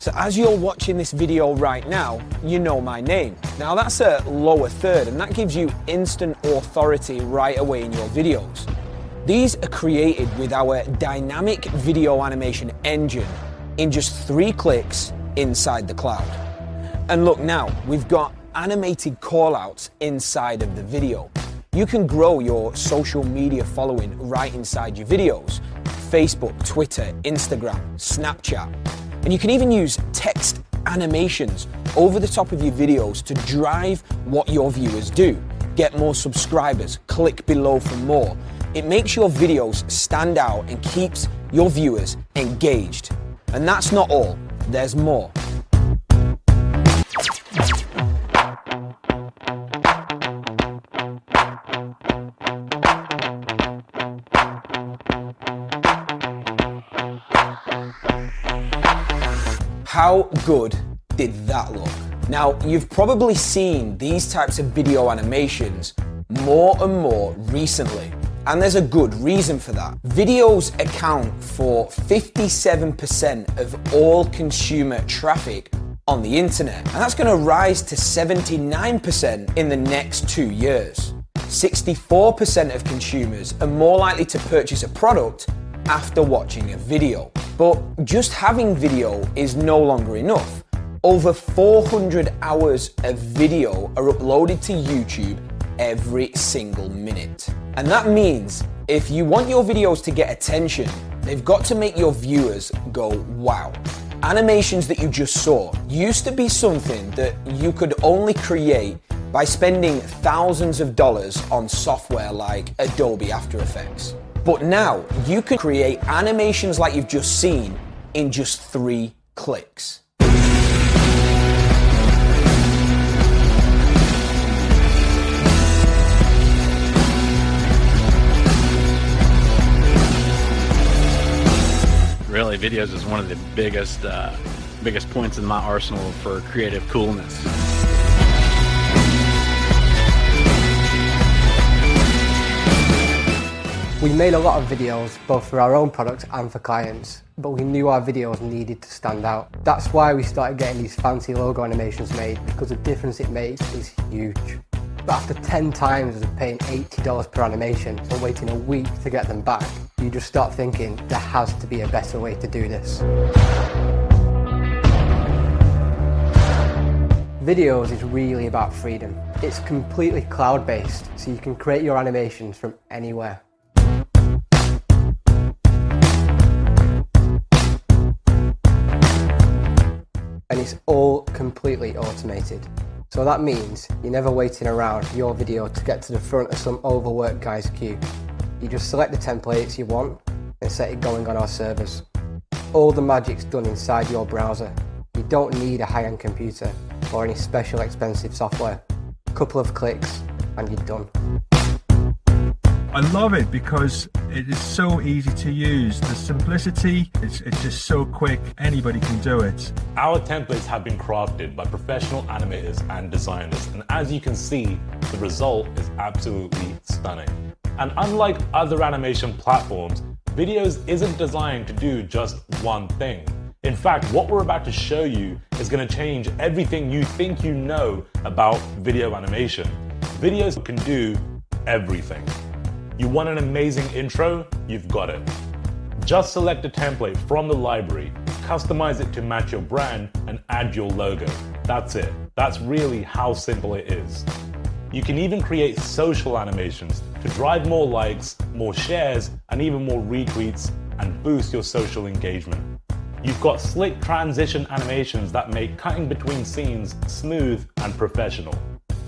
So as you're watching this video right now, you know my name. Now that's a lower third, and that gives you instant authority right away in your videos. These are created with our dynamic video animation engine in just 3 clicks inside the cloud. And look now, we've got animated callouts inside of the video. You can grow your social media following right inside your videos. Facebook, Twitter, Instagram, Snapchat. And you can even use text animations over the top of your videos to drive what your viewers do. Get more subscribers, click below for more. It makes your videos stand out and keeps your viewers engaged. And that's not all, there's more. How good did that look? Now, you've probably seen these types of video animations more and more recently, and there's a good reason for that. Videos account for 57% of all consumer traffic on the internet, and that's going to rise to 79% in the next 2 years. 64% of consumers are more likely to purchase a product after watching a video. But just having video is no longer enough. Over 400 hours of video are uploaded to YouTube every single minute. And that means if you want your videos to get attention, they've got to make your viewers go, wow. Animations that you just saw used to be something that you could only create by spending thousands of dollars on software like Adobe After Effects. But now you can create animations like you've just seen in just 3 clicks. Really, videos is one of the biggest points in my arsenal for creative coolness. We made a lot of videos, both for our own products and for clients, but we knew our videos needed to stand out. That's why we started getting these fancy logo animations made, because the difference it makes is huge. But after 10 times of paying $80 per animation and waiting a week to get them back, you just start thinking there has to be a better way to do this. Videos is really about freedom. It's completely cloud-based, so you can create your animations from anywhere. And it's all completely automated. So that means you're never waiting around for your video to get to the front of some overworked guy's queue. You just select the templates you want and set it going on our servers. All the magic's done inside your browser. You don't need a high-end computer or any special expensive software. A couple of clicks and you're done. I love it because it is so easy to use. The simplicity, it's just so quick, anybody can do it. Our templates have been crafted by professional animators and designers, and as you can see, the result is absolutely stunning. And unlike other animation platforms, Videos isn't designed to do just one thing. In fact, what we're about to show you is going to change everything you think you know about video animation. Videos can do everything. You want an amazing intro? You've got it. Just select a template from the library, customize it to match your brand, and add your logo. That's it. That's really how simple it is. You can even create social animations to drive more likes, more shares, and even more retweets and boost your social engagement. You've got slick transition animations that make cutting between scenes smooth and professional.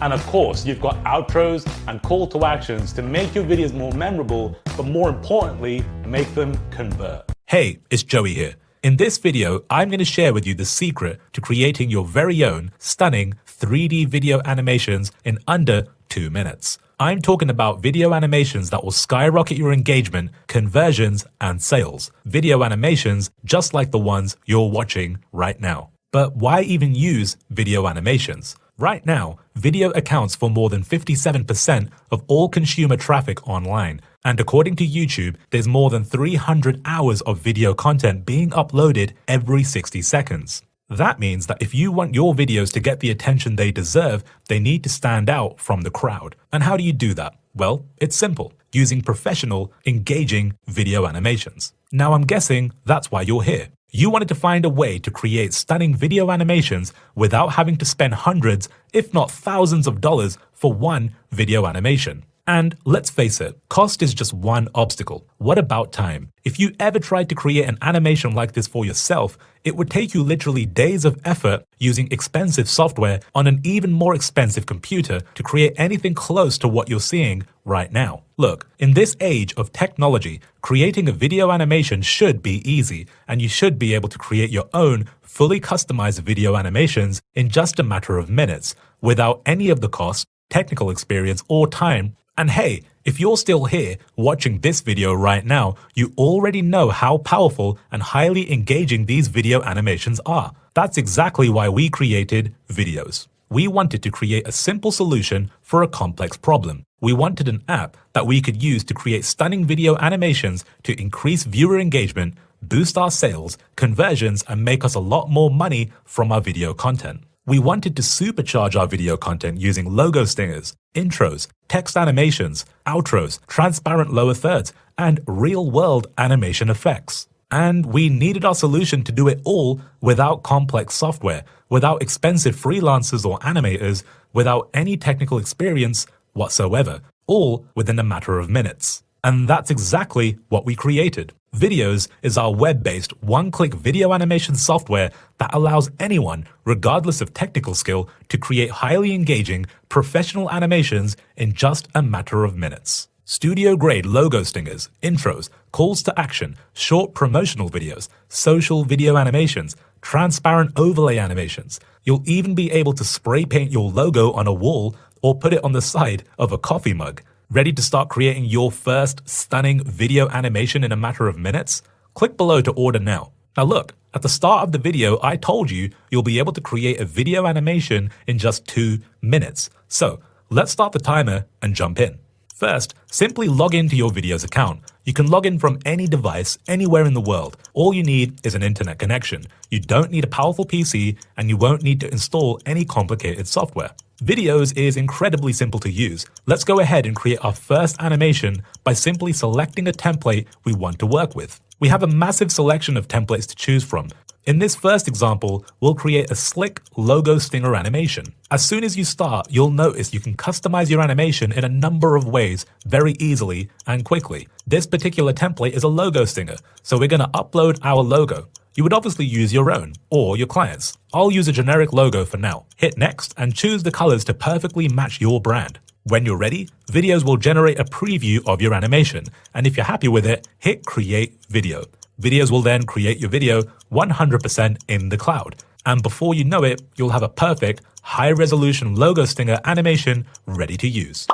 And of course, you've got outros and call to actions to make your videos more memorable, but more importantly, make them convert. Hey, it's Joey here. In this video, I'm going to share with you the secret to creating your very own stunning 3D video animations in under 2 minutes. I'm talking about video animations that will skyrocket your engagement, conversions, and sales. Video animations just like the ones you're watching right now. But why even use video animations? Right now, video accounts for more than 57% of all consumer traffic online. And according to YouTube, there's more than 300 hours of video content being uploaded every 60 seconds. That means that if you want your videos to get the attention they deserve, they need to stand out from the crowd. And how do you do that? Well, it's simple, using professional, engaging video animations. Now I'm guessing that's why you're here. You wanted to find a way to create stunning video animations without having to spend hundreds, if not thousands of dollars for one video animation. And let's face it, cost is just one obstacle. What about time? If you ever tried to create an animation like this for yourself, it would take you literally days of effort using expensive software on an even more expensive computer to create anything close to what you're seeing right now. Look, in this age of technology, creating a video animation should be easy, and you should be able to create your own fully customized video animations in just a matter of minutes, without any of the cost, technical experience, or time. And hey, if you're still here watching this video right now, you already know how powerful and highly engaging these video animations are. That's exactly why we created Videos. We wanted to create a simple solution for a complex problem. We wanted an app that we could use to create stunning video animations to increase viewer engagement, boost our sales, conversions, and make us a lot more money from our video content. We wanted to supercharge our video content using logo stingers, intros, text animations, outros, transparent lower thirds, and real-world animation effects. And we needed our solution to do it all without complex software, without expensive freelancers or animators, without any technical experience whatsoever, all within a matter of minutes. And that's exactly what we created. Videos is our web-based one-click video animation software that allows anyone, regardless of technical skill, to create highly engaging, professional animations in just a matter of minutes. Studio-grade logo stingers, intros, calls to action, short promotional videos, social video animations, transparent overlay animations. You'll even be able to spray paint your logo on a wall or put it on the side of a coffee mug. Ready to start creating your first stunning video animation in a matter of minutes? Click below to order now. Now look, at the start of the video, I told you you'll be able to create a video animation in just 2 minutes. So let's start the timer and jump in. First, simply log into your Videos account. You can log in from any device, anywhere in the world. All you need is an internet connection. You don't need a powerful PC, and you won't need to install any complicated software. Videos is incredibly simple to use. Let's go ahead and create our first animation by simply selecting a template we want to work with. We have a massive selection of templates to choose from. In this first example, we'll create a slick logo stinger animation. As soon as you start, you'll notice you can customize your animation in a number of ways very easily and quickly. This particular template is a logo stinger, so we're going to upload our logo. You would obviously use your own or your client's. I'll use a generic logo for now. Hit next and choose the colors to perfectly match your brand. When you're ready, Videos will generate a preview of your animation, and if you're happy with it, hit Create Video. Videos will then create your video 100% in the cloud. And before you know it, you'll have a perfect, high-resolution logo stinger animation ready to use.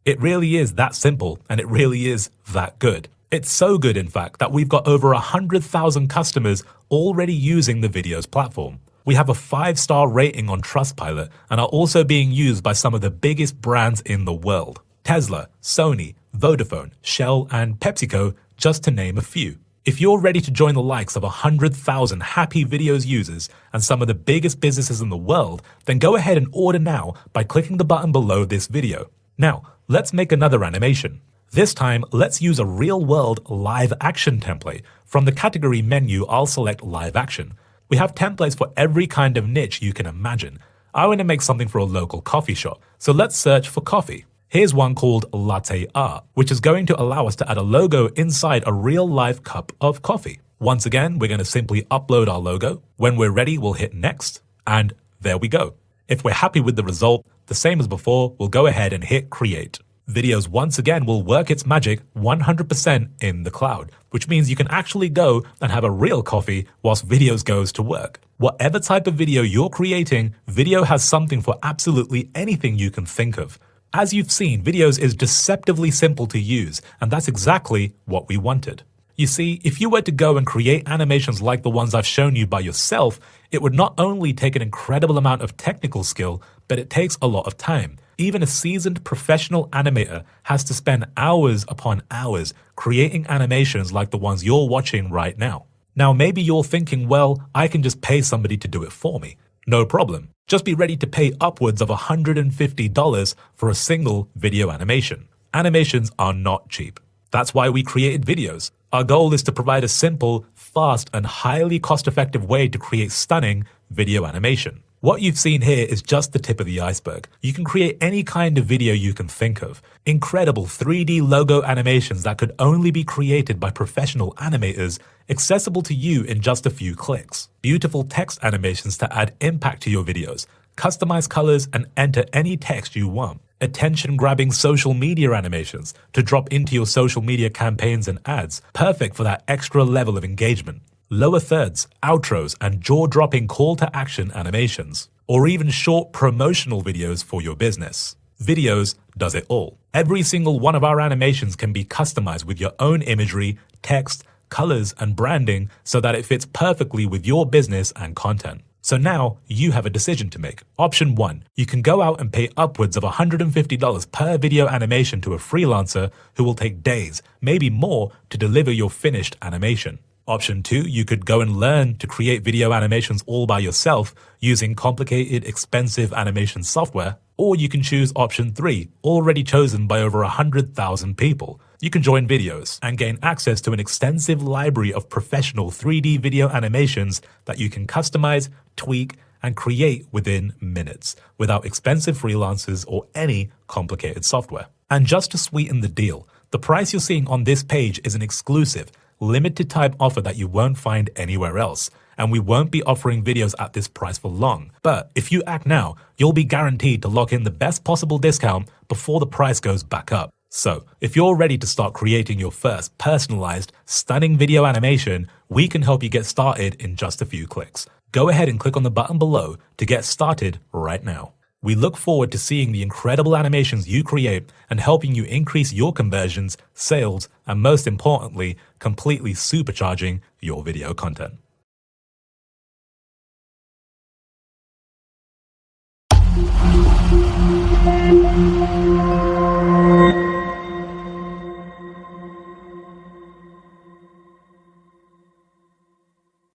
It really is that simple, and it really is that good. It's so good, in fact, that we've got over 100,000 customers already using the Videos platform. We have a 5-star rating on Trustpilot and are also being used by some of the biggest brands in the world. Tesla, Sony, Vodafone, Shell, and PepsiCo, just to name a few. If you're ready to join the likes of 100,000 happy Videos users and some of the biggest businesses in the world, then go ahead and order now by clicking the button below this video. Now, let's make another animation. This time, let's use a real-world live action template. From the category menu, I'll select live action. We have templates for every kind of niche you can imagine. I want to make something for a local coffee shop, so let's search for coffee. Here's one called Latte Art, which is going to allow us to add a logo inside a real live cup of coffee. Once again, we're going to simply upload our logo. When we're ready, we'll hit next, and there we go. If we're happy with the result, the same as before, we'll go ahead and hit create. Videos once again will work its magic 100% in the cloud, which means you can actually go and have a real coffee whilst Videos goes to work. Whatever type of video you're creating, Video has something for absolutely anything you can think of. As you've seen, Videos is deceptively simple to use, and that's exactly what we wanted. You see, if you were to go and create animations like the ones I've shown you by yourself, it would not only take an incredible amount of technical skill, but it takes a lot of time. Even a seasoned professional animator has to spend hours upon hours creating animations like the ones you're watching right now. Now maybe you're thinking, well, I can just pay somebody to do it for me. No problem. Just be ready to pay upwards of $150 for a single video animation. Animations are not cheap. That's why we created videos. Our goal is to provide a simple, fast, and highly cost-effective way to create stunning video animation. What you've seen here is just the tip of the iceberg. You can create any kind of video you can think of. Incredible 3D logo animations that could only be created by professional animators, accessible to you in just a few clicks. Beautiful text animations to add impact to your videos. Customize colors and enter any text you want. Attention-grabbing social media animations to drop into your social media campaigns and ads, perfect for that extra level of engagement. Lower thirds, outros, and jaw-dropping call-to-action animations, or even short promotional videos for your business. Videos does it all. Every single one of our animations can be customized with your own imagery, text, colors, and branding so that it fits perfectly with your business and content. So now you have a decision to make. Option 1, you can go out and pay upwards of $150 per video animation to a freelancer who will take days, maybe more, to deliver your finished animation. Option 2, you could go and learn to create video animations all by yourself using complicated, expensive animation software. Or you can choose option 3, already chosen by over 100,000 people. You can join videos and gain access to an extensive library of professional 3D video animations that you can customize, tweak, and create within minutes without expensive freelancers or any complicated software. And just to sweeten the deal, the price you're seeing on this page is an exclusive, limited time offer that you won't find anywhere else. And we won't be offering videos at this price for long. But if you act now, you'll be guaranteed to lock in the best possible discount before the price goes back up. So, if you're ready to start creating your first personalized, stunning video animation, we can help you get started in just a few clicks. Go ahead and click on the button below to get started right now. We look forward to seeing the incredible animations you create and helping you increase your conversions, sales, and most importantly, completely supercharging your video content.